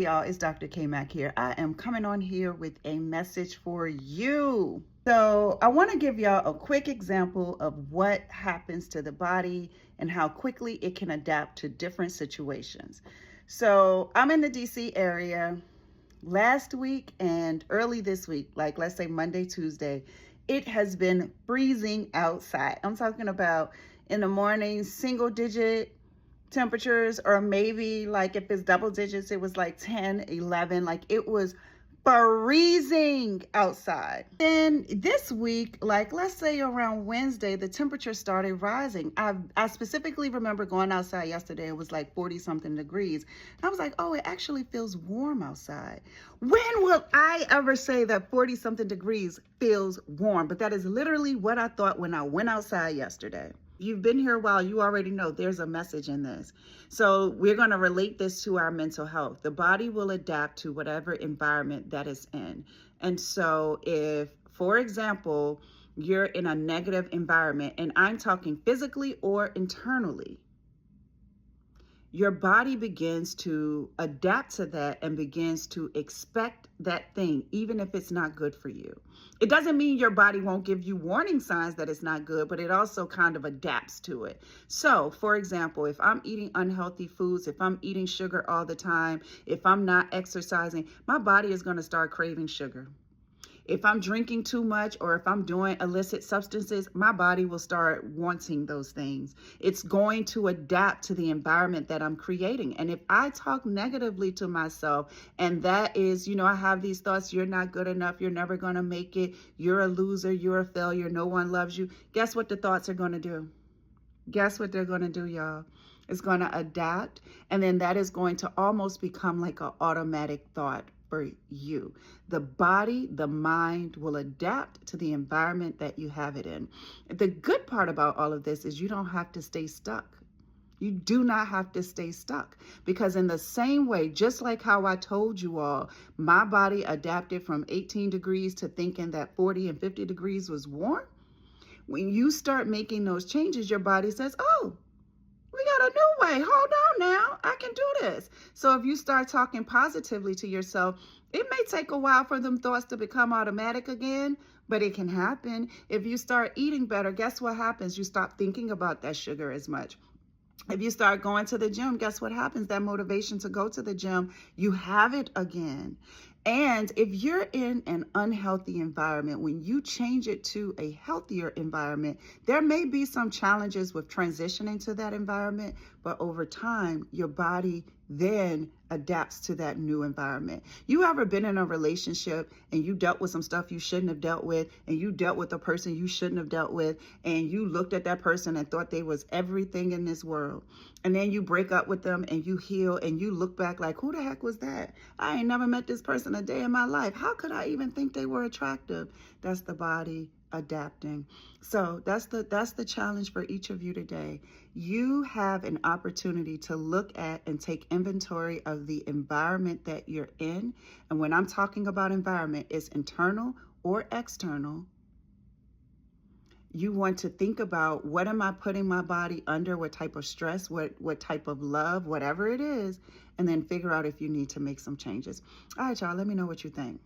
Y'all, it's Dr. K Mac here. I am coming on here with a message for you. So I want to give y'all a quick example of what happens to the body and how quickly it can adapt to different situations. So I'm in the DC area. Last week and early this week, like let's say Monday, Tuesday, it has been freezing outside. I'm talking about in the morning, single digit temperatures, or maybe like if it's double digits, it was like 10, 11. Like it was freezing outside. Then this week, like let's say around Wednesday, the temperature started rising. I specifically remember going outside yesterday. It was like 40 something degrees. I was like, oh, it actually feels warm outside. When will I ever say that 40 something degrees feels warm? But that is literally what I thought when I went outside yesterday. You've been here a while, you already know there's a message in this. So we're going to relate this to our mental health. The body will adapt to whatever environment that is in. And so if, for example, you're in a negative environment, and I'm talking physically or internally, your body begins to adapt to that and begins to expect that thing, even if it's not good for you. It doesn't mean your body won't give you warning signs that it's not good, but it also kind of adapts to it. So, for example, if I'm eating unhealthy foods, if I'm eating sugar all the time, if I'm not exercising, my body is going to start craving sugar. If I'm drinking too much or if I'm doing illicit substances, my body will start wanting those things. It's going to adapt to the environment that I'm creating. And if I talk negatively to myself, and that is, I have these thoughts, you're not good enough, you're never going to make it, you're a loser, you're a failure, no one loves you. Guess what the thoughts are going to do? Guess what they're going to do, y'all? It's going to adapt. And then that is going to almost become like an automatic thought for you. The body, the mind will adapt to the environment that you have it in. The good part about all of this is you don't have to stay stuck. You do not have to stay stuck, because in the same way, just like how I told you all, my body adapted from 18 degrees to thinking that 40 and 50 degrees was warm. When you start making those changes, your body says, oh, we got a new way. Hold on now. I can do this. So if you start talking positively to yourself, it may take a while for them thoughts to become automatic again, but it can happen. If you start eating better, guess what happens? You stop thinking about that sugar as much. If you start going to the gym, guess what happens? That motivation to go to the gym, you have it again. And if you're in an unhealthy environment, when you change it to a healthier environment, there may be some challenges with transitioning to that environment, but over time, your body then adapts to that new environment. You ever been in a relationship and you dealt with some stuff you shouldn't have dealt with, and you dealt with a person you shouldn't have dealt with, and you looked at that person and thought they was everything in this world, and then you break up with them and you heal and you look back like, who the heck was that? I ain't never met this person a day in my life. How could I even think they were attractive? That's the body adapting. So that's the challenge for each of you today. You have an opportunity to look at and take inventory of the environment that you're in. And when I'm talking about environment, it's internal or external. You want to think about, what am I putting my body under? What type of stress, what type of love, whatever it is, and then figure out if you need to make some changes. All right, y'all, let me know what you think.